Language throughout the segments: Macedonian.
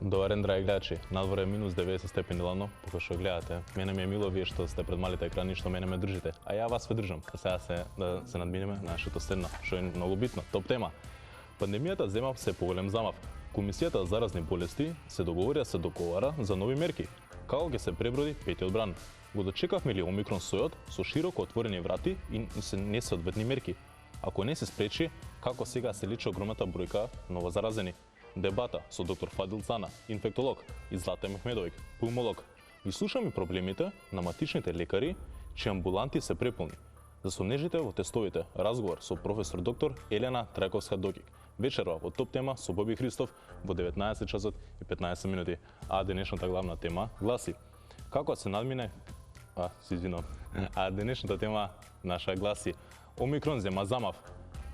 Добар ден, драги гледачи. Надвор е минус 90 степени ладно, пока што гледате. Мене ми е мило вие што сте пред малите екрани, што мене ме држите. А ја вас ве држам. А сега да се надминеме на нашето следно, што е многу битно. Топ тема. Пандемијата зема се поголем замав. Комисијата за заразни болести се договара за нови мерки. Како ќе се преброди петиот бран? Го дочекавме ли омикрон сојот со широко отворени врати и несоодветни мерки? Ако не се спречи, како сега се личи огромната бројка новозаразени? Дебата со доктор Фадил Цана, инфектолог, и Злата Мехмедовик, пулмолог. И слушаме проблемите на матичните лекари, чии амбуланти се преполни. За сонежите во тестовите, разговор со професор доктор Елена Трајковска-Докик. Вечерва во топ тема со Боби Христов во 19 часот и 15 минути. А денешната главна тема гласи: како се надмине... денешната тема наша гласи: Омикрон зема замав.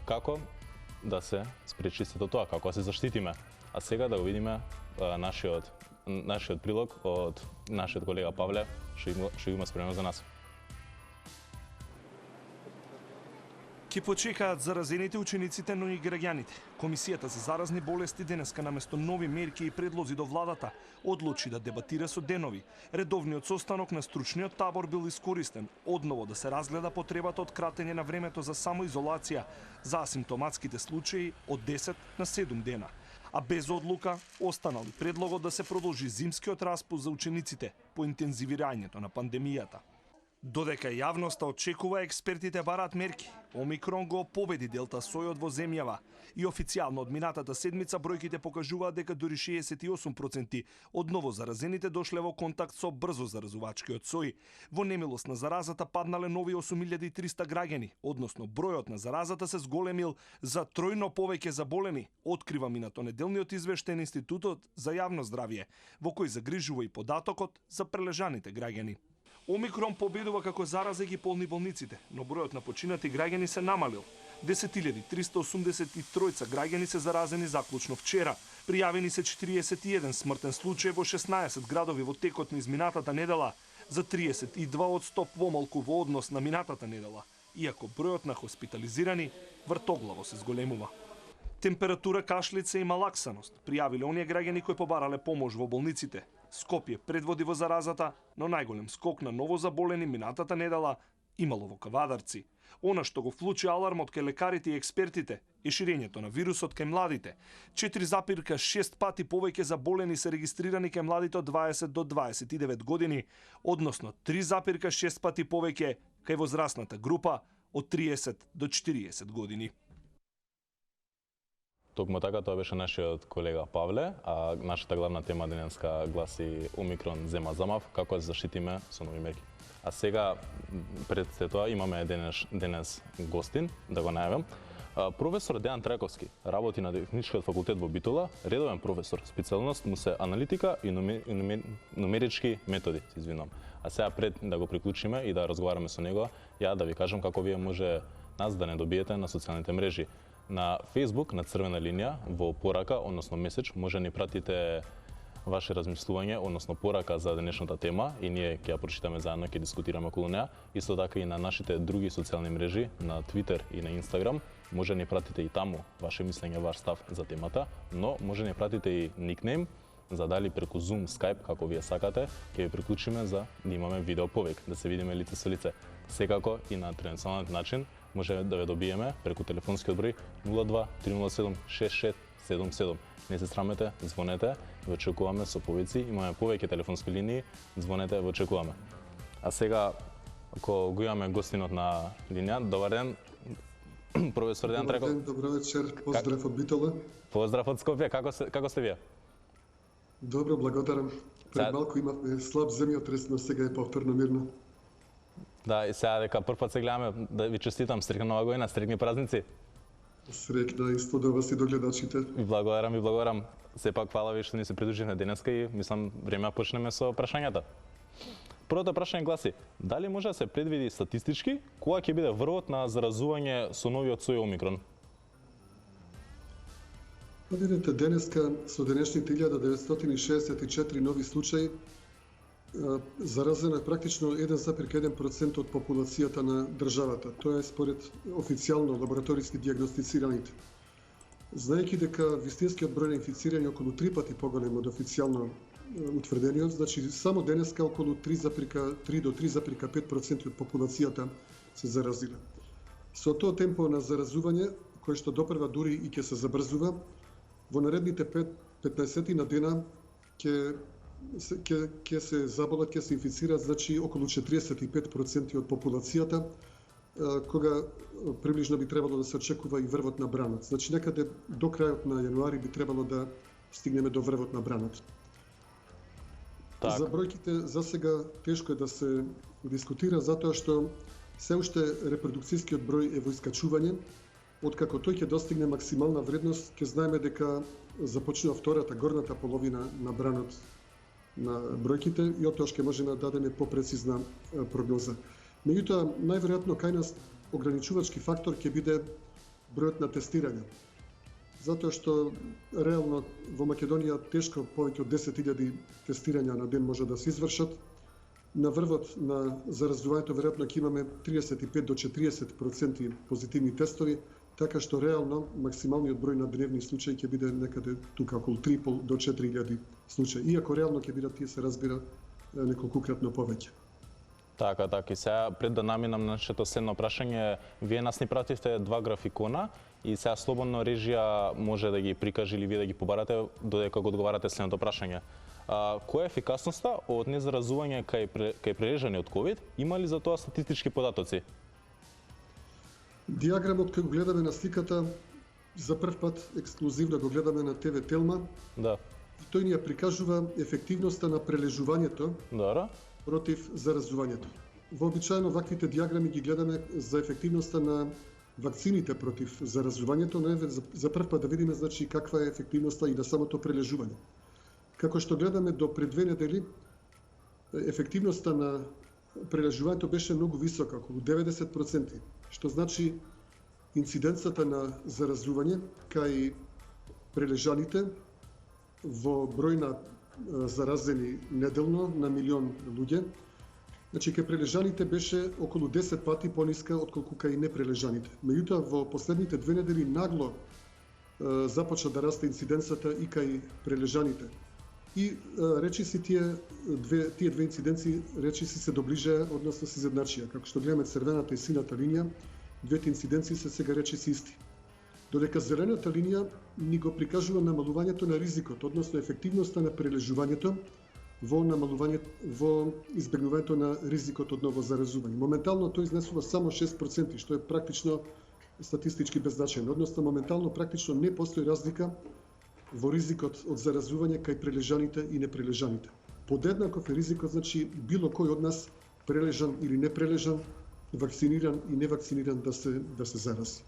Како да се спречи сето тоа, како да се заштитиме. А сега да го видиме нашиот прилог од нашиот колега Павле, што има спремено за нас. Ке почекаат заразените учениците, но и граѓаните. Комисијата за заразни болести денеска наместо нови мерки и предлози до владата одлучи да дебатира со денови. Редовниот состанок на стручниот табор бил искористен одново да се разгледа потребата од кратење на времето за самоизолација за асимптоматските случаи од 10 на 7 дена. А без одлука останал и предлогот да се продолжи зимскиот распуст за учениците по интензивирањето на пандемијата. Додека јавноста очекува, експертите бараат мерки. Омикрон го победи делта сојот во земјава и официјално од минатата седмица бројките покажуваат дека дури 68% од новозаразените дошле во контакт со брзо заразувачкиот сој. Во немилост на заразата паднале нови 8300 граѓани, односно бројот на заразата се зголемил за тројно повеќе заболени, открива минато неделниот извештај на Институтот за јавно здравје, во кој загрижува и податокот за прележаните граѓани. Омикрон победува како зараза ги полни болниците, но бројот на починати граѓани се намалил. 10.383 граѓани се заразени заклучно вчера. Пријавени се 41 смртен случај во 16 градови во текот на изминатата недела, за 32 од 100 помалку во однос на минатата недела, иако бројот на хоспитализирани вртоглаво се зголемува. Температура, кашлица и малаксаност пријавиле оние граѓани кои побарале помош во болниците. Скопје предводи во заразата, но најголем скок на новозаболени минатата недела имало во Кавадарци. Она што го вклучи алармот кај лекарите и експертите е ширењето на вирусот кај младите. 4,6 пати повеќе заболени се регистрирани кај младите од 20 до 29 години, односно 3,6 пати повеќе кај возрастната група од 30 до 40 години. Токму така, тоа беше нашиот колега Павле, а нашата главна тема денеска гласи: Омикрон зема замав, како да се заштитиме со нови мерки. А сега, пред се тоа, имаме денес гостин, да го најавам. Професор Дејан Трајковски работи на Техничкиот факултет во Битола, редовен професор, специјалност му се аналитика и нумерички методи, се извинувам. А сега пред да го приклучиме и да разговараме со него, ја да ви кажам како вие може нас да не добиете на социјалните мрежи. На Facebook, на црвена линија, во порака, односно меседж, може ни пратите ваше размислување, односно порака за денешната тема и ние ќе ја прочитаме заедно, ќе дискутираме околу неа. Исто така и на нашите други социјални мрежи, на Twitter и на Instagram, може ни пратите и таму ваше мислење, ваш став за темата, но може ни пратите и никнейм, за дали преку Zoom, Skype, како вие сакате, ќе ви приклучиме за да имаме видео повик, да се видиме лице со лице. Секако и на традиционален начин може да ве добиеме преку телефонскиот број 02 307 6677. Не се срамете, звонете, ве очекуваме со повици, имаме повеќе телефонски линии, звонете, ве очекуваме. А сега, ако го имаме гостинот на линија, добар ден, професор Дејан Трајковски. Добар ден, добро вечер, поздрав од Битола. Поздрав од Скопје, како сте вие? Добро, благодарам. Пред малку имавме слаб земјотрес, но сега е повторно мирно. Да, и сега дека прв пат се гледаме, да ви честитам, среќна нова година, среќни празници. Среќна исто до вас и до гледачите. Ви благодарам. Сепак фала ви што ни се придруживте денеска и мислам време почнеме со прашањата. Првото прашање гласи: дали може да се предвиди статистички кога ќе биде врвот на заразување со новиот сој Омикрон? Видите, денеска со денешните 1964 нови случаи заразено е практично 1,1% од популацијата на државата. Тоа е според официјално лабораториски дијагностицираните. Знаејќи дека вистинскиот број на инфицирање е околу 3 пати поголем од официјално утврдениот, значи само денеска околу 3,3 до 3,5% од популацијата се заразила. Со тоа темпо на заразување, кој што допрва дури и ќе се забрзува, во наредните 15 на дена ќе се заболат, ќе се инфицираат, значи околу 45% од популацијата, кога приближно би требало да се очекува и врвот на бранот. Значи некаде до крајот на јануари би требало да стигнеме до врвот на бранот. Так. За бројките за сега тешко е да се дискутира, затоа што се уште репродукцијскиот број е во искачување. Откако тој ќе достигне максимална вредност, ќе знаеме дека започнува втората, горната половина на бранот на бројките и од тоа ќе можеме да дадеме попрецизна прогноза. Меѓутоа, најверојатно кај нас ограничувачки фактор ќе биде бројот на тестирање. Затоа што реално во Македонија тешко повеќе од 10.000 тестирања на ден може да се извршат. На врвот на заразувањето веројатно ќе имаме 35 до 40% позитивни тестови, така што реално максималниот број на дневни случаи ќе биде некаде тука околу 3.500 до 4.000 случаи. Иако реално ќе бидат тие се разбира неколкукратно повеќе. Така. И сега пред да наминам на нашето следно прашање, вие нас ни пративте два графикона и сега слободно режија може да ги прикаже или вие да ги побарате додека го одговарате следното прашање. Која е ефикасноста од незаразување кај прележани од ковид? Има ли за тоа статистички податоци? Диаграмот кој го гледаме на сликата за прв пат ексклузивно го гледаме на ТВ Телма. Да. И тој ни ја прикажува ефективноста на прележувањето против заразувањето. Вообичаено ваквите диаграми ги гледаме за ефективноста на вакцините против заразувањето, но за прв пат да видиме значи каква е ефективноста и на самото прележување. Како што гледаме до пред 2 недели, ефективноста на прележувањето беше многу висока, околу 90%, што значи инциденцата на заразување кај прележаните во број на заразени неделно на милион луѓе, значи кај прележаните беше околу 10 пати пониска отколку кај непрележаните. Меѓутоа во последните 2 недели нагло започна да расте инциденцата и кај прележаните. И речиси тие две инциденции речиси се доближаа, односно се изедначија. Како што гледаме црвената и сината линија, двете инциденции се сега речиси исти. Додека зелената линија ни го прикажува намалувањето на ризикот, односно ефективноста на прележувањето во избегнувањето на ризикот од ново заразување. Моментално тој изнесува само 6%, што е практично статистички беззначајно, односно моментално практично не постои разлика во ризикот од заразување кај прележаните и непрележаните. Подеднаков е ризикот, значи било кој од нас прележан или непрележан, вакциниран и невакциниран да се зарази.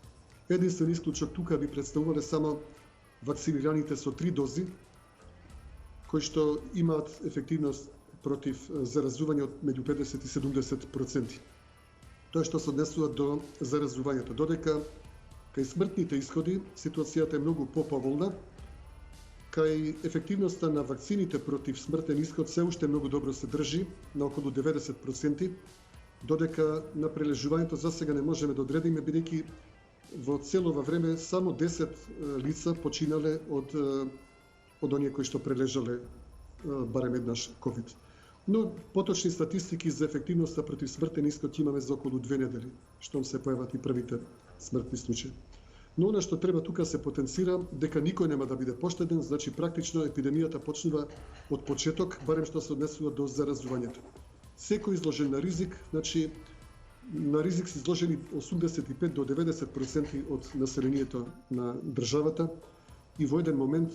Единствен исклучок тука би представувале само вакцинираните со 3 дози, кои што имаат ефективност против заразување од меѓу 50 и 70%. Тоа што се однесува до заразувањето. Додека кај смртните исходи ситуацијата е многу поповолна, кај ефективноста на вакцините против смртен исход се уште многу добро се држи на околу 90%, додека на прележувањето за сега не можеме да одредиме, бидејќи во цело време само 10 лица починале од оние кои што прележале барем еднаш ковид. Но поточни статистики за ефективноста против смртен исход имаме за околу 2 недели, штом се појават и првите смртни случаи. Но она што треба тука се потенцира дека никој нема да биде поштеден, значи практично епидемијата почнува од почеток, барем што се однесува до заразувањето. Секој изложен на ризик, значи на ризик се изложени 85 до 90% од населението на државата и во еден момент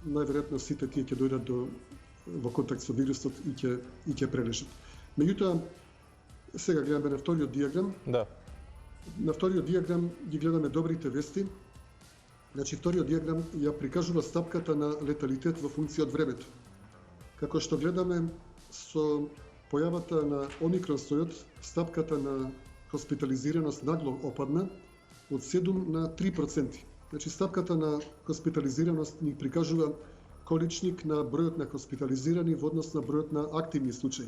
најверојатно сите тие ќе дојдат во контакт со вирусот и ќе прележат. Меѓутоа, сега гледаме на вториот диаграм. Да. На вториот диаграм ги гледаме добрите вести. Значи, вториот диаграм ја прикажува стапката на леталитет во функција од времето. Како што гледаме со појавата на омикрон сојот, стапката на хоспитализираност нагло опадна од 7 на 3%. Значи, стапката на хоспитализираност ни прикажува количник на бројот на хоспитализирани во однос на бројот на активни случаи.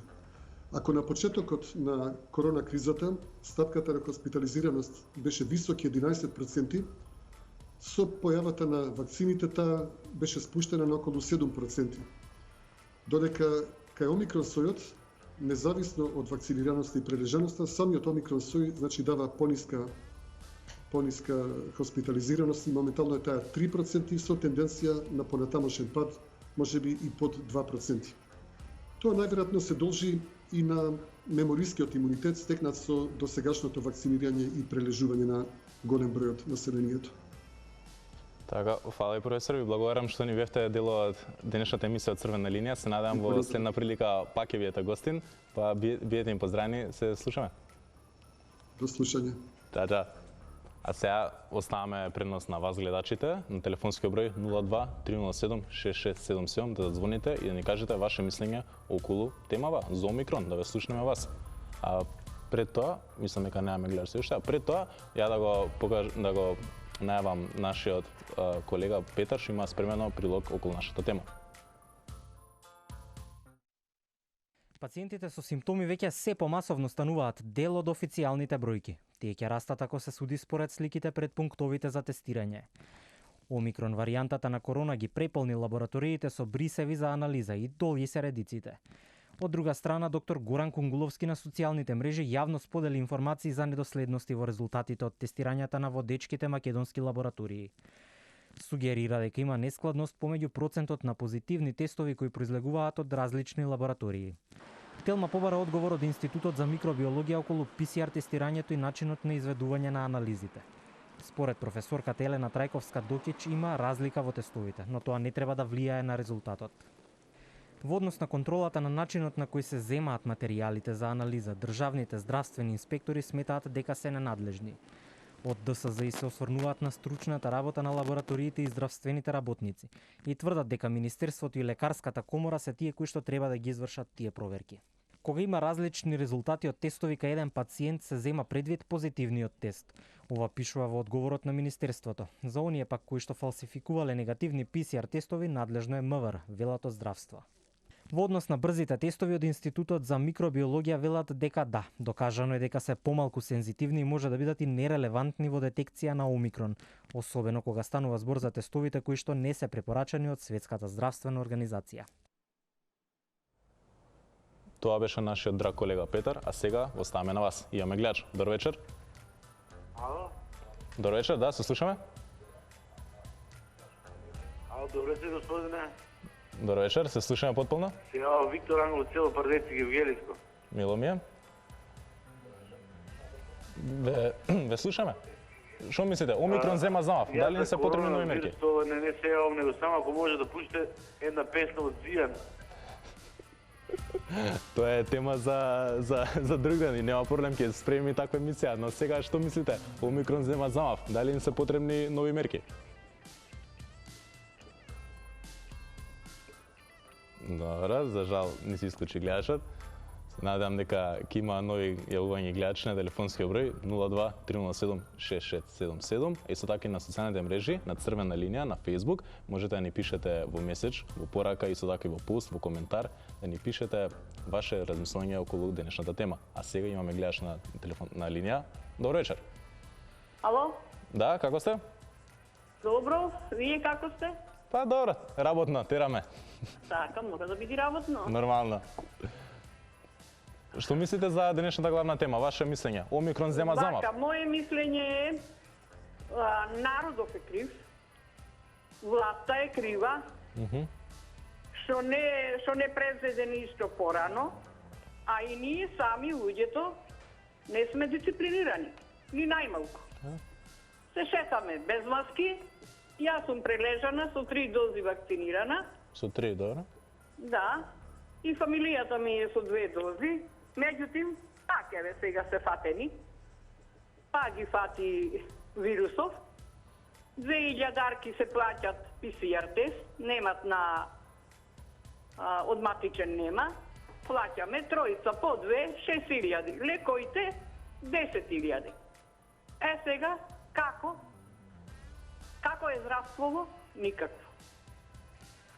Ако на почетокот на корона кризата стапката на хоспитализираност беше високи 11%, Со појавата на вакцините таа беше спуштена на околу 7%. Додека кај омикрон сојот, независно од вакцинираноста и прележаноста, самиот омикрон сој значи дава пониска хоспитализираност и моментално е таа 3% со тенденција на понатамошен пад, можеби и под 2%. Тоа најверојатно се должи и на меморискиот имунитет стекнат со досегашното вакцинирање и прележување на голем број од населението. Така, фала и професор, ви благодарам што ни бевте дел од денешната емисија од Црвена линија. Се надевам во следна прилика пак ќе биете гостин, па биете им поздравени, се слушаме. До слушање. Да. А сега оставаме пренос на вас гледачите на телефонскиот број 02 307 6677 да звоните и да ни кажете ваше мислење околу темава за омикрон, да ве слушнеме вас. А пред тоа, мислам дека немаме гледачи уште, пред тоа ја да го најавам нашиот колега Петар што има спремено прилог околу нашата тема. Пациентите со симптоми веќе се помасовно стануваат дел од официјалните бројки. Тие ќе растат ако се суди според сликите пред пунктовите за тестирање. Омикрон варијантата на корона ги преполни лабораториите со брисеви за анализа и долги се редиците. Од друга страна, доктор Горан Кунгуловски на социјалните мрежи јавно сподели информации за недоследности во резултатите од тестирањата на водечките македонски лаборатории. Сугерира дека има нескладност помеѓу процентот на позитивни тестови кои произлегуваат од различни лаборатории. Телма побара одговор од Институтот за микробиологија околу ПСР тестирањето и начинот на изведување на анализите. Според професорката Елена Трајковска-Докич има разлика во тестовите, но тоа не треба да влијае на резултатот. Во однос на контролата на начинот на кој се земаат материјалите за анализа, државните здравствени инспектори сметаат дека се ненадлежни. Од ДСЗ се осврнуваат на стручната работа на лабораториите и здравствените работници и тврдат дека Министерството и Лекарската комора се тие кои што треба да ги извршат тие проверки. Кога има различни резултати од тестови кај еден пациент се зема предвид позитивниот тест. Ова пишува во одговорот на Министерството. За оние пак кои што фалсификувале негативни ПСР тестови надлежно е МВР, велат од здравство. Во однос на брзите тестови од Институтот за микробиологија велат дека да, докажано е дека се помалку сензитивни и може да бидат и нерелевантни во детекција на омикрон, особено кога станува збор за тестовите кои што не се препорачани од Светската здравствена организација. Тоа беше нашиот драг колега Петар, а сега оставаме на вас. Имаме гледач. Добар вечер. Ало? Добар вечер, да, се слушаме. Ало, добре се, господине. Добар вечер, се слушаме потполно. Сега Виктор Ангел, село Пардеци, Евгелиско. Мило ми е. Ве слушаме. Што мислите? Омикрон зема замав. Дали не се потребни нови мерки? Тоа не се јавам, него само ако може да пуште една песна од Зијан. Тоа е тема за друг ден и нема проблем, ќе спремим и таква емисија. Но сега што мислите? Омикрон зема замав. Дали не се потребни нови мерки? Добра, за жал не се исклучи гледачот. Се надевам дека ќе има нови јавувања гледачи на телефонскиот број 02 307 6677. Исто така и на социјалните мрежи, на Црвена линија, на Facebook. Можете да ни пишете во меседж, во порака, исто така и во пост, во коментар, да ни пишете ваше размислување околу денешната тема. А сега имаме гледач на телефонна линија. Добро вечер. Ало? Да, како сте? Добро, вие како сте? Па добро, работно, тераме. Така, мора да биде работно. Нормално. Што мислите за денешната главна тема, ваше мислење? Омикрон зема замав? Вака, моje мислење е народот е крив, власта е крива, што не превзеде ништо порано, а и ние сами, луѓето, не сме дисциплинирани, ни најмалку. Се шетаме без маски, јас сум прележана со 3 дози вакцинирана. Со 3, добро? Да, и фамилијата ми е со 2 дози. Меѓутим, така сега се фатени. Па ги фати вирусов. 2000 дарки се плаќат ПСР тест, немат на одматичен нема. Плаќаме тројца по 2, 6000. Лекоите 10.000. Сега, како? Како е здравството? Никакво.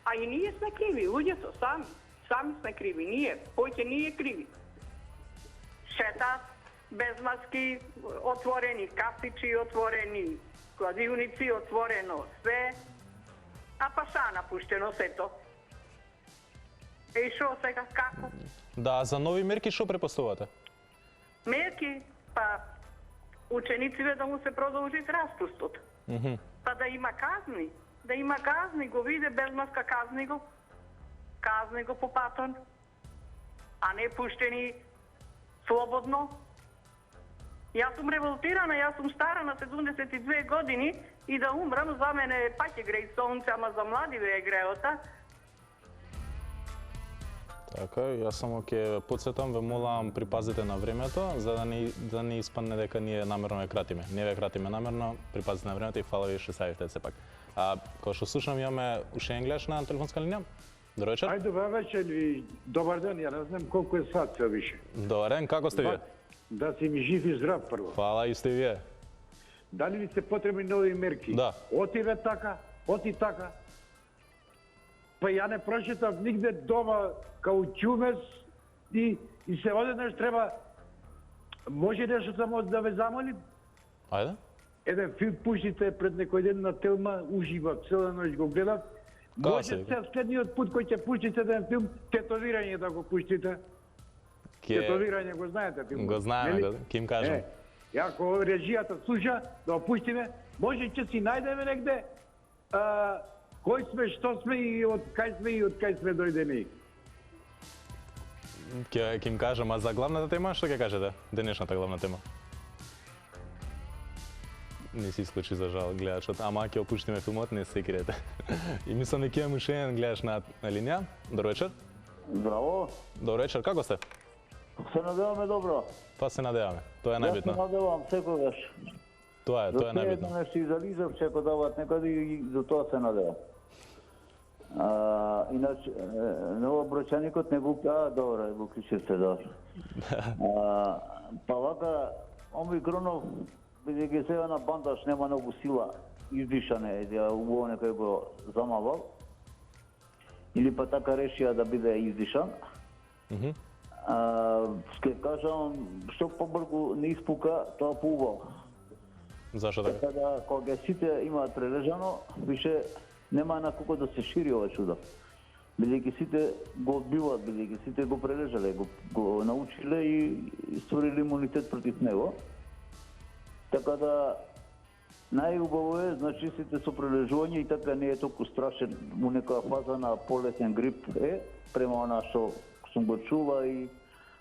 А и ние сме криви, луѓето сами. Сами сме криви, ние, поќе ние криви. Шетат без маски, отворени кафичи, отворени кладилници, отворено све, а па са напуштено сето. Шо сега, како? Да, за нови мерки што препоставувате? Мерки, па учениците да му се продолжи распустот. Па да има казни, го виде без маска, казни го по патон, а не пуштени слободно. Јас сум револтирана, јас сум стара на 72 години и да умрам, за мене пак греј сонце, ама за младиве е греота. Така, јас само ќе подсетам, ве молам припазите на времето, за да не испадне дека ние намерно ве кратиме. Не ве кратиме намерно, припазите на времето и фала ви што сајавте се пак. Кога што слушам, имаме уште Енглеш на телефонска линија. Добар вечер. Ајде, добар вечер и добар ден, ја не знам колку е сат се више. Добар ден, како сте вие? Да си ми жив и здрав прво. Фала и сте вие. Дали ви се потребни нови мерки? Да. Оти ве така, оти така. Па ја не прочитав нигде дома као ќумес и се одеднаш треба, може нешто само да ве замолим? Ајде. Еден филм пуштите пред некој ден на Телма, уживав, цела ноќ го гледав. Може следниот пут кој ќе пуштите еден филм, тетовирање да го пуштите. Тетовирање го знаете филм. Го знаеме, ќе им кажам. Ако режијата слуша, да опуштиме, може ќе си најдеме негде кој сме, што сме и од кај сме дојдени. Ќе им кажам, а за главната тема што ќе кажете? Денешната главна тема. Не се исклучи за жал гледачот, ама ќе опуштиме филмот, не се кирете. И мислам дека имам уште еден гледач на линија. Добар вечер. Здраво. Добар вечер, како сте? Се надеваме добро. Па се надеваме. Тоа е најбитно. Јас се надевам секогаш. Тоа е најбитно. За нешто изализав, че ако дават некаде и за тоа се надевам. Иначе, ново бројчаникот не го... добро, го клучивте, добро. Па вака, Омикронов, бидејќи сега на бандаш нема многу сила, издишане, убаво некој го замавал, или па така решија да биде издишан, ќе кажам, што побрзо не испука, тоа поубаво. Зашо така? Така да, кога сите имаат прележано, више нема на колку да се шири ова чудо. Бидејќи сите го одбиваат, бидејќи сите го прележале, го научиле и створили имунитет против него. Така да, најубаво е, значи сите со прележување и така не е толку страшен, у некоја фаза на полесен грип е, према она што сум го чула и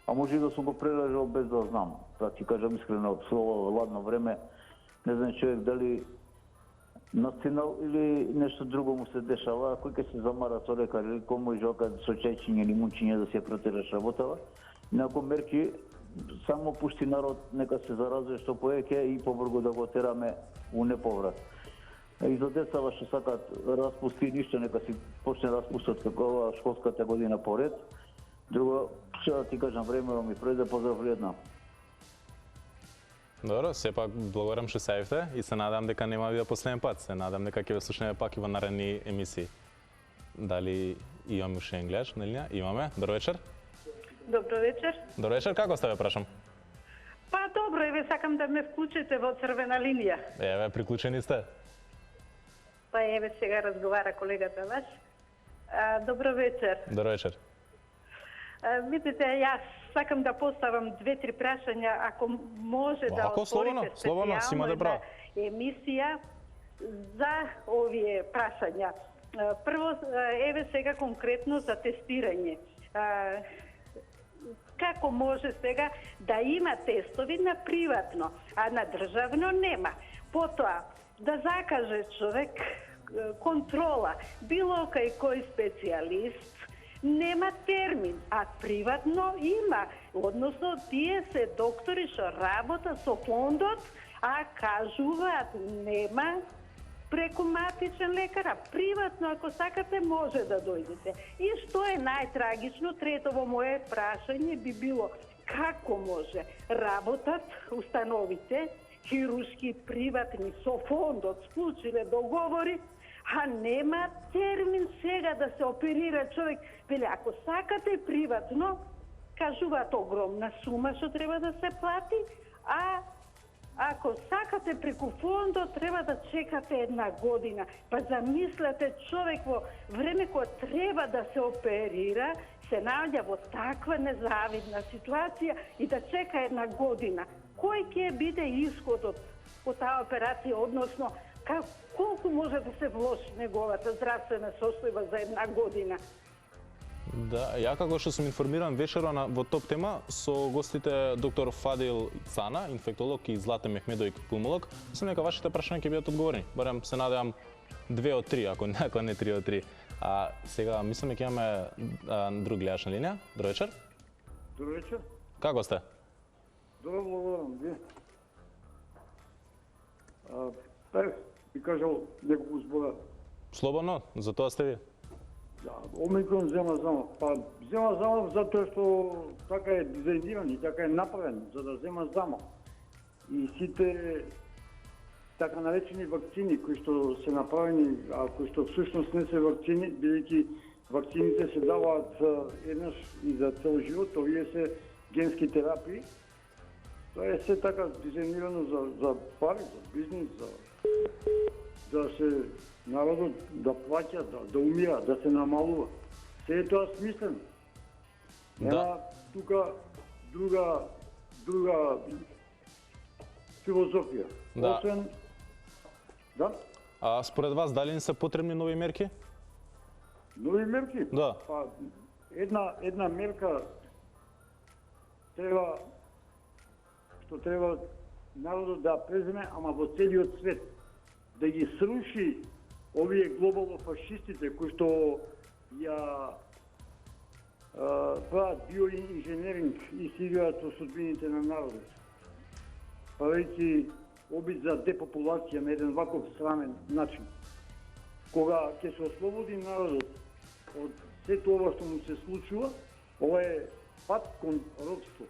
а може и да сум го прележал без да знам. Да ти кажам искрено, со ова ладно време, не знам човек дали настинал или нешто друго му се дешава, кој ќе се замара со лекар или кој може со чајчиње или мунчиње да се протераш работава. Инаку мерки, само пушти народ нека се заразува што повеќе и побрзо да го тераме у неповрат. И за децава што сакат распусти ништо, нека си почне распустот како ова школската година поред. Друго, што да ти кажам, времено ми пројде, поздрав вредно. Добро, сепак благодарам што се јавивте и се надам дека нема да биде последен пат. Се надам дека ќе ве слушнеме пак и во наредни емисии. Дали имаме уште еден гледач на линија? Имаме. Добро вечер. Добро вечер. Добро вечер, како сте, ве прашам? Па добро, еве сакам да ме вклучите во црвена линија. Еве, приклучени сте. Па еве сега разговара колегата ваш. Добро вечер. Добро вечер. Видите, јас сакам да поставам 2-3 прашања, ако може да отворите специјално една емисија за овие прашања. Прво, еве сега конкретно за тестирање. Како може сега да има тестови на приватно, а на државно нема? Потоа, да закаже човек контрола, било кај кој специјалист, нема термин, а приватно има. Односно, тие се доктори што работат со фондот, а кажуваат нема преку матичен лекар, а приватно, ако сакате, може да дојдете. И што е најтрагично, третово моje прашање би било како може работат установите хируршки приватни со фондот, склучиле договори, а нема термин сега да се оперира човек. Веле, ако сакате приватно, кажуваат огромна сума што треба да се плати, а Ако сакате преку фондот, треба да чекате 1 година. Па замислете, човек во време кога треба да се оперира, се наоѓа во таква незавидна ситуација и да чека 1 година. Кој ќе биде исходот по таа операција, односно колку може да се вложи неговата здравствена состојба за 1 година? Да, ја како што сум информиран вечера во топ тема со гостите доктор Фадил Цана, инфектолог, и Злате Мехмедоvić, пулмолог. Мислам дека вашите прашања ќе бидат одговорени. Барем се надевам 2 од 3, ако не 3 од 3. А сега мислам дека имаме друг гледач на линија. Добро вечер. Добро вечер. Како сте? Добро, благодарам. Вие? Би кажал неколку збора. Слободно, за тоа сте ви. Да, Омикрон зема замав. Па зема замав затоа што така е дизајниран и така е направен за да зема замав. И сите така наречени вакцини кои што се направени, а кои што всушност не се вакцини, бидејќи вакцините се даваат еднаш и за цел живот, овие се генски терапии. Тоа е се така дизајнирано за пари, за бизнис, да се народот да плаќа, да умира, да се намалува. Се е тоа смислено. Нема тука друга филозофија. Да. Освен да? А според вас дали не се потребни нови мерки? Нови мерки? Да. Па една мерка треба народот да преземе, ама во целиот свет, да ги сруши овие глобалофашистите кои што ја прават биоинженеринг и си играат со судбините на народот. Правејќи обид за депопулација на еден ваков срамен начин. Кога ќе се ослободи народот од сето ова што му се случува, ова е пат кон робство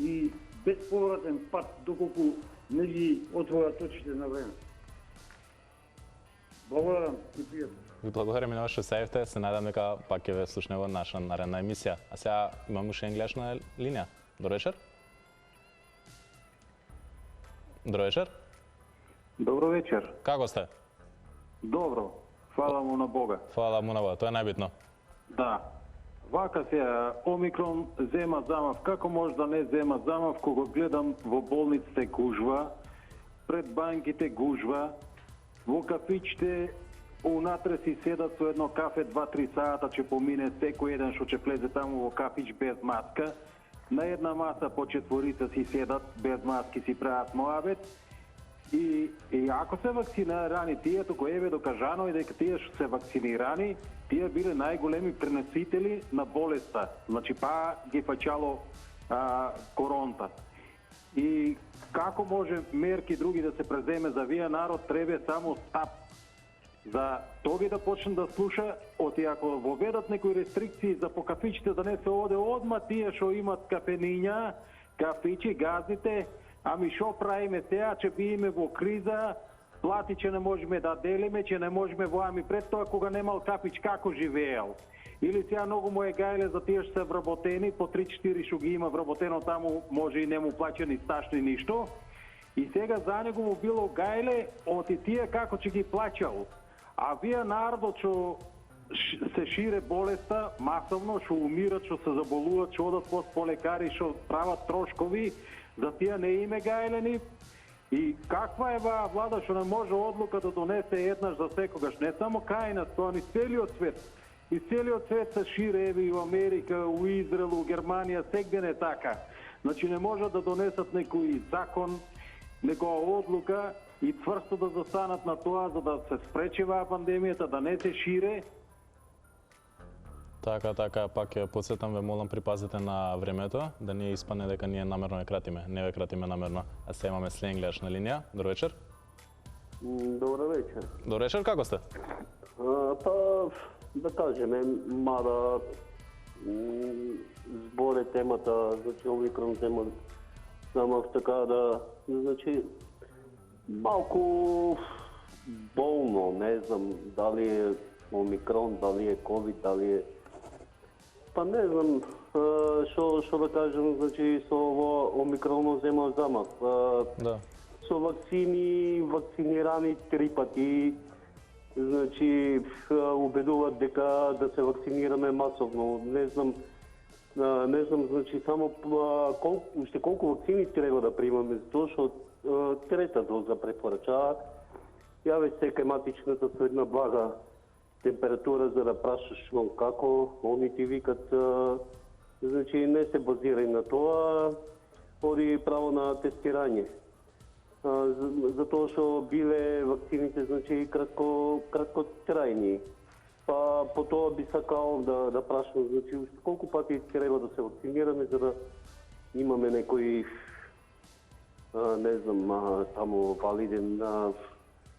и безповратен пат доколку не ги отворат очите на време. Благодарам и пријатно. Ви благодарам и на што се јавите. Се надам дека пак ќе ве слушнеме во наша наредна емисија. А сега имам уште еден гледач на линија. Добро вечер. Добро вечер. Добро вечер. Како сте? Добро. Фала му на Бога. Фала му на Бога, тоа е најбитно. Да. Вака се Омикрон зема замав. Како може да не зема замав кога гледам во болниците гужва, пред банките гужва, во кафичите унатре си седат со едно кафе 2-3 сата, че помине секој еден што ќе влезе таму во кафич без маска. На една маса по 4 си седат без маски, си прават моабет. И ако се вакцинирани тие, туку еве докажано е дека тие што се вакцинирани, тие биле најголеми преносители на болеста. Значи па ги фаќало коронта. И како може мерки други да се преземе за вие народ, треба само стап. За тоги да почне да слуша, оти ако воведат некои рестрикции за по кафичите да не се оде одма тие што имат кафениња, кафичи, газите, ами шо правиме сега, че биеме во криза, плати че не можеме да делиме, че не можеме во ами пред тоа кога немал кафич како живеел. Или сега многу му е гајле за тие што се вработени, по 3-4 што ги има вработено таму, може и не му плаќа ни сташни ништо. И сега за него му било гајле оти тие како ќе ги плаќал. А вие народот што се шире болеста масовно, што умират, што се заболуваат, што одат по лекари, што прават трошкови, за тие не име гајлени. И каква е ваа влада што не може одлука да донесе еднаш за секогаш, не само кај нас, тоа ни целиот свет. И целиот свет се шире, еве и во Америка, у Израел, у Германија, сегде не така. Значи не можат да донесат некој закон, некоја одлука и тврсто да застанат на тоа за да се спречи ваа пандемијата, да не се шире. Така, пак ќе подсетам, ве молам припазите на времето, да не испадне дека ние намерно не кратиме. Не ве кратиме намерно. А сега имаме следен гледач на линија. Добро вечер. Добро вечер. Добро вечер, како сте? Па, да кажеме, мада зборе темата, значи Омикрон тема, самав така да, значи, малку болно, не знам дали е Омикрон, дали е ковид, дали е Па не знам, што да кажем, значи со ово омикронно земав замав. Да. Со вакцини, вакцинирани 3 пати, значи убедуваат дека да се вакцинираме масовно. Не знам, значи само колку вакцини треба да примаме, затоа што трета доза препорачаат. Ја веќе секај матичната со една блага температура за да прашаш како, они ти викат, значи не се базирај на тоа, оди право на тестирање. Затоа што биле вакцините, значи кратко трајни. Па по тоа би сакал да прашам, значи колку пати треба да се вакцинираме за да имаме некој не знам, само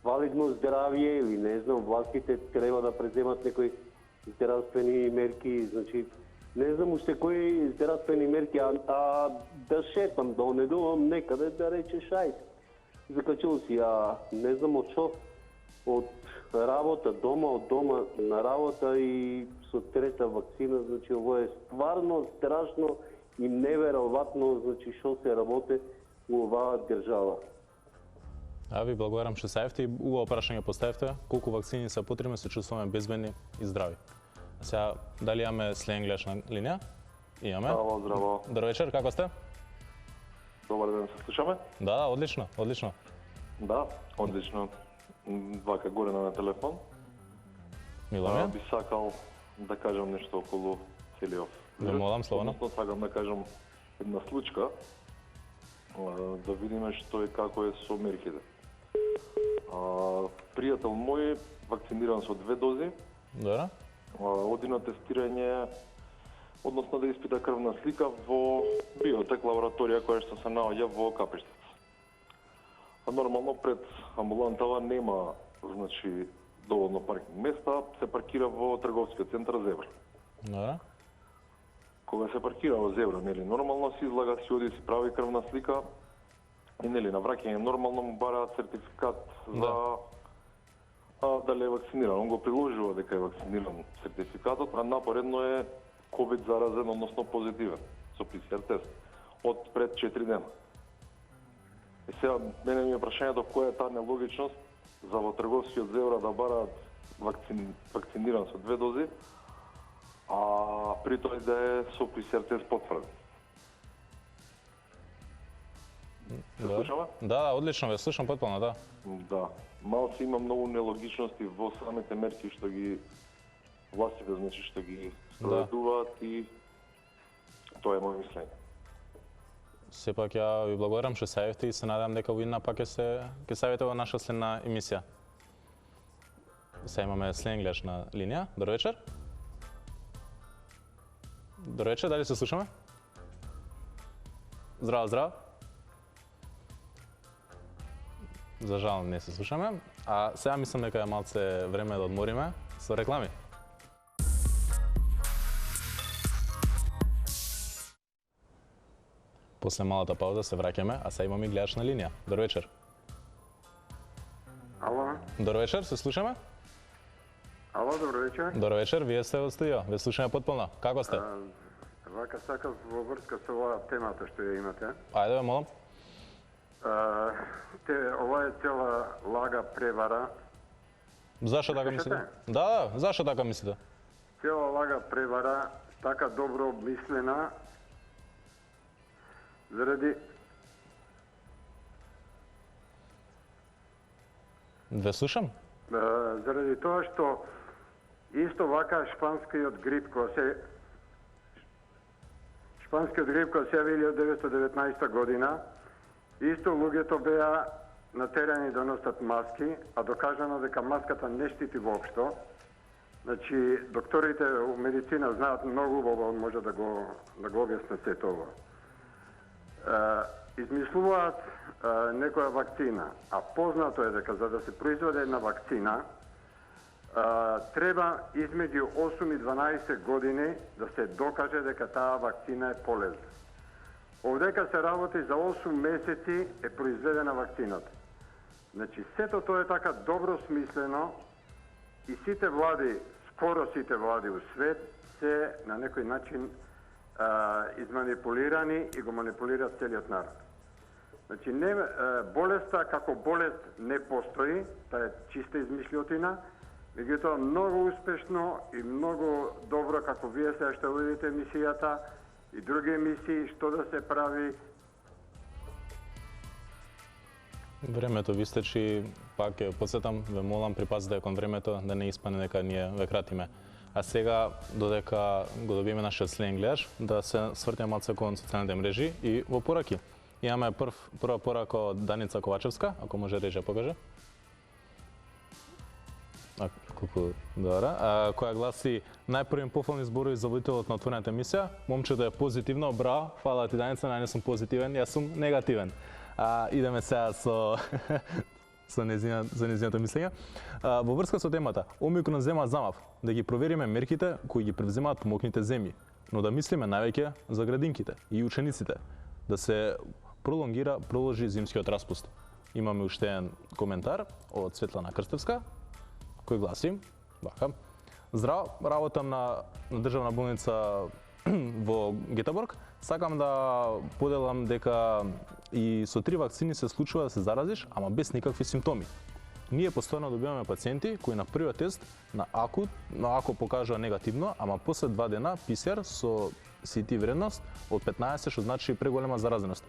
валидно здравје или не знам, властите треба да преземат некои здравствени мерки, значи не знам уште кои здравствени мерки, а да шетам, да онедувам некаде, да рече шајд. Закачил си, не знам од шо, од работа, од дома на работа и со трета вакцина, значи ово е стварно страшно и неверојатно, значи што се работи у оваа држава. А ви благодарам што саевте и убаво прашање поставивте. Колку вакцини се потребни, се чувствуваме безбедни и здрави. А сега, дали имаме следен на линија? Имаме. Здраво, здраво. Добар вечер, како сте? Добар ден, се слушаме? Да, одлично, одлично. Да, одлично. Вака Горена на телефон. Мило би сакал да кажам нешто околу целиот. Да молам, слободно. Сакам да кажам една случка, да видиме што е како е со мерките. Пријател мој вакциниран со 2 дози. Добро. Оди на тестирање, односно да испита крвна слика во биотек лабораторија која што се наоѓа во Капештец. Нормално пред амбулантава нема, значи, доволно паркинг места, се паркира во трговскиот центар Зебра. Добро. Кога се паркира во Зебра, нели, нормално се излага, си оди си прави крвна слика и нели на враќање нормално му бараат сертификат за дали е вакциниран. Он го приложува дека е вакциниран сертификатот, а напоредно е ковид заразен, односно позитивен со ПЦР тест од пред 4 дена. И сега мене ми е прашањето која е таа нелогичност за во трговскиот Зебра да бараат вакциниран со 2 дози, а при тоа да е со ПЦР тест потврден. Да, одлично, ве слушам потполно, да. Да, малце има многу нелогичности во самите мерки што ги властите, значи што ги спроведуваат и тоа е моје мислење. Сепак ја ви благодарам што саевте и се надам дека видна пак ќе саевте во наша следна емисија. Сега имаме следен гледач на линија. Добар вечер. Добар вечер, дали се слушаме? Здраво, здраво. За жал не се слушаме. А сега мислам дека е малце време да одмориме со реклами. После малата пауза се враќаме, а сега имаме гледач на линија. Добар вечер. Ало. Добар вечер, се слушаме? Ало, добар вечер. Добар вечер, вие сте во студио. Ве слушаме потполно. Како сте? Вака сакав во врска со оваа темата што ја имате. Ајде, молам. Ова е цела лага, превара. Зашо така мислите? Да, зашо така мислите? Цела лага, превара, така добро обмислена, заради... Ве слушам? Заради тоа што исто вака шпанскиот грип која се јави од 1919 година, исто луѓето беа натерани да носат маски, а докажано дека маската не штити воопшто. Значи, докторите у медицина знаат многу убаво, може да го објаснат сето ово. Измислуваат некоја вакцина, а познато е дека за да се произведе една вакцина, треба измеѓу 8 и 12 години да се докаже дека таа вакцина е полезна. Овдека се работи за 8 месеци е произведена вакцината. Значи, сето тоа е така добро смислено и сите влади скоро сите влади у свет се на некој начин изманипулирани и го манипулираат целиот народ. Значи, болеста како болест не постои, таа е чиста измишлјотина, меѓутоа многу успешно и многу добро како вие сега што водите емисијата и други емисии, што да се прави. Времето ви истечи, пак ќе подсетам, ве молам припазете кон времето да не испане дека ние ве кратиме. А сега, додека го добиеме нашиот следен гледаш, да се свртиме малце кон социјалните мрежи и во пораки. Имаме прва порака од Даница Ковачевска, ако може рече покаже. Добра, која гласи: најпрви пофални зборови за водителот на отворената емисија. Момчето е позитивно, браво, фала ти Даница, не сум позитивен, јас сум негативен. Идеме сега со незиното мислење. Во врска со темата, Омикрон зема замав, да ги провериме мерките кои ги превземаат помокните земји, но да мислиме највеќе за градинките и учениците, да се проложи зимскиот распуст. Имаме уште еден коментар од Светлана Крстевска, кој гласи вака: здраво, работам на државна болница во Гетеборг. Сакам да поделам дека и со 3 вакцини се случува да се заразиш, ама без никакви симптоми. Ние постојано добиваме пациенти кои на првиот тест на АКО покажува негативно, ама после 2 дена ПСР со CT вредност од 15, што значи преголема заразеност.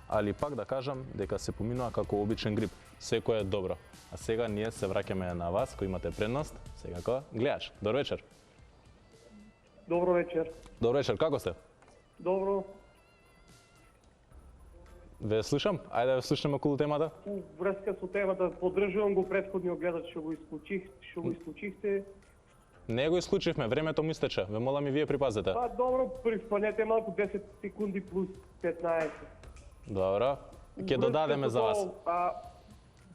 Али пак да кажам дека се поминува како обичен грип. Секој е добро. А сега ние се враќаме на вас кои имате предност, секако гледач. Добро вечер. Добро вечер. Добро вечер, како сте? Добро. Ве слушам, ајде да ве слушаме околу темата. Врска со темата, поддржувам го претходниот гледач што го исклучихте. Не го исклучивме, времето му истече. Ве молам и вие припазете. Па добро, приспанете малку 10 секунди плюс 15. Добро, ќе додадеме за вас.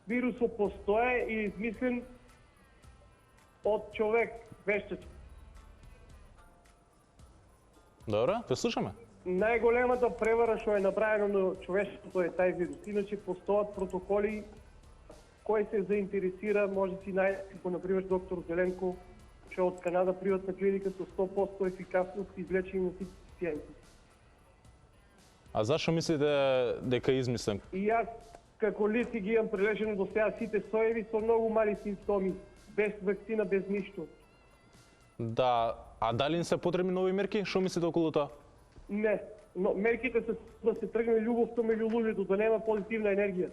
Вирусот постоje и измислен од човек, вештачки. Добро, те слушаме. Најголемата превара што е направено на човештвото е тај вирус. Иначе постојат протоколи кој се заинтересира, може си најде, например, доктор Зеленко, што од Канада приватна клиника со 100% ефикасност излечени на сите пациенти. А зашо мислите дека е измислен? И јас како лице ги имам прележено до сега сите соеви со многу мали симптоми, без вакцина, без ништо. Да, а дали не се потребни нови мерки? Што мислите околу тоа? Не, но мерките се да се тргне љубовта меѓу луѓето, да нема позитивна енергија.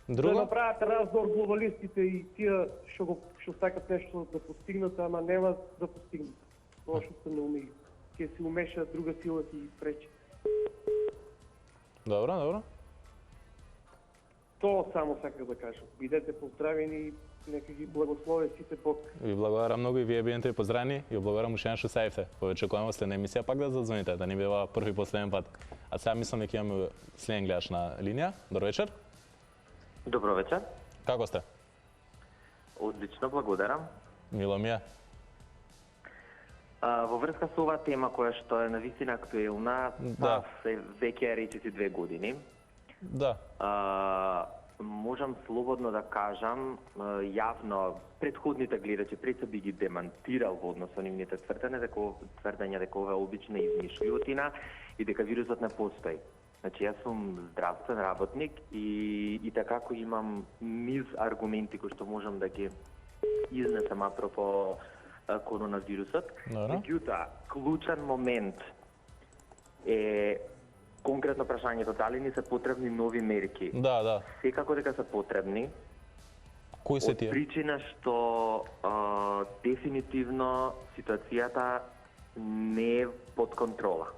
Друго? Да направат раздор глобалистите и тие што сакат нешто да постигнат, ама нема да постигнат. Тоа што се не умеја. Ќе се умеша друга сила и пречи. Добро, добро. Тоа само сакам да кажам. Бидете поздравени, нека ги благослови сите Бог. Ви благодарам многу и вие бидете поздравени и благодарам уште што сајфте. Повечекуваме следна емисија пак да задзвоните, да не бива први последен пат. А сега мислам дека имаме следен гледач на линија. Добро вечер. Добро вечер. Како сте? Одлично, благодарам. Мило ми е. Во врска со оваа тема која што е навистина актуелна, се веќе речиси 2 години. Да. Можам слободно да кажам, јавно, предходните гледачи пред се би ги демантирал во однос со нивните тврдења дека ова е обична измишлјотина и дека вирусот не постои. Значи, јас сум здравствен работник и така кој имам низ аргументи кои што можам да ги изнесам апропо коронавирусот. Меѓутоа, клучен момент е конкретно прашањето дали ни се потребни нови мерки. Да. Секако дека се потребни. Кои се тие? Од причина што дефинитивно ситуацијата не е под контрола.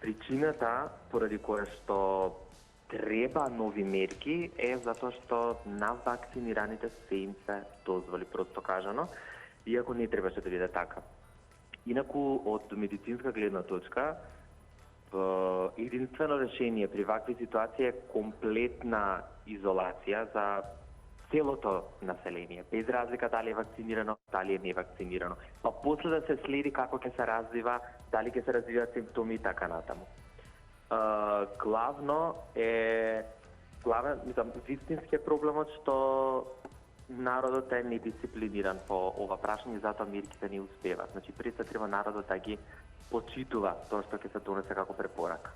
Причината поради која што треба нови мерки е затоа што на вакцинираните се им се дозволи, просто кажано, иако не требаше да биде така. Инаку, од медицинска гледна точка, единствено решение при вакви ситуации е комплетна изолација за целото население, без разлика дали е вакцинирано, дали е невакцинирано. Па после да се следи како ќе се развива, дали ќе се развиваат симптоми и така натаму. Главно е главен, мислам, вистинскиот проблемот што народот е недисциплиниран по ова прашање, затоа мерките не успеваат. Значи, пред се треба народот да ги почитува тоа што ќе се донесе како препорака.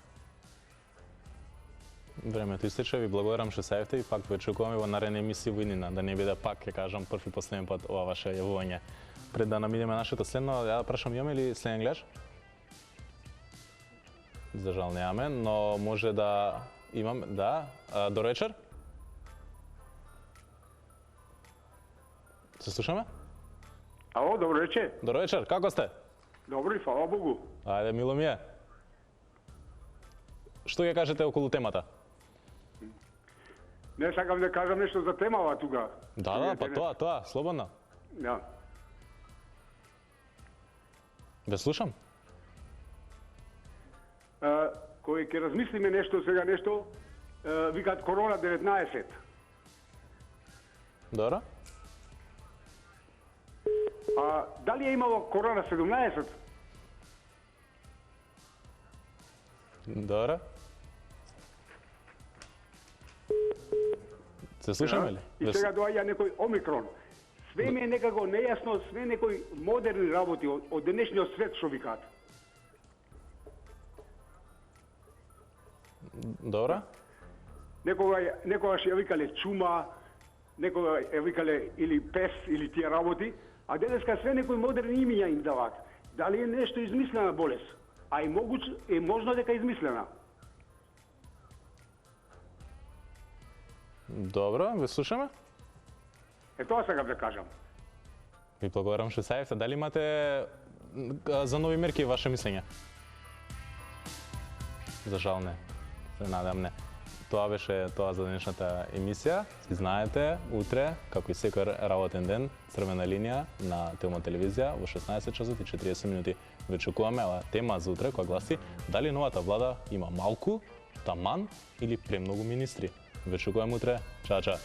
Времето истече, ви благодарам што се јавите и пак ве очекуваме во наредни емисии во иднина, да не биде пак, ќе кажам, први и последен пат ова ваше јавување. Пред да намидеме нашето следно, ја да прашам, имаме ли следен гледач? За жал немаме, но може да имам, да. Добро вечер. Се слушаме? Ало, добро вечер. Добро вечер, како сте? Добро, фала Богу. Ајде, мило ми е. Што ќе кажете околу темата? Не сакам да кажам нешто за темава тука. Да, па тоа, слободно. Да. Ве слушам. Кој ќе размислиме нешто сега нешто, викаат корона-19. Добро. Дали е имало корона-17? Добро. Се слушаме ли? И сега доаѓа некој омикрон. Све ми е некако нејасно, све некои модерни работи од денешниот свет што викаат. Добро. Некогаш ја викале чума, некогаш ја викале или пес, или тие работи, а денеска све некои модерни имиња им даваат. Дали е нешто измислена болест? А е можно дека измислена. Добро, ве слушаме. Тоа сакам да кажам. Ви благодарам што се јавите. Дали имате за нови мерки ваше мислење? За жал не. Се надам не. Тоа беше тоа за денешната емисија. Си знаете, утре, како и секој работен ден, црвена линија на Телма телевизија во 16 часот и 40 минути. Ве очекуваме тема за утре која гласи дали новата влада има малку, таман или премногу министри. Ве очекуваме утре. Чао, чао.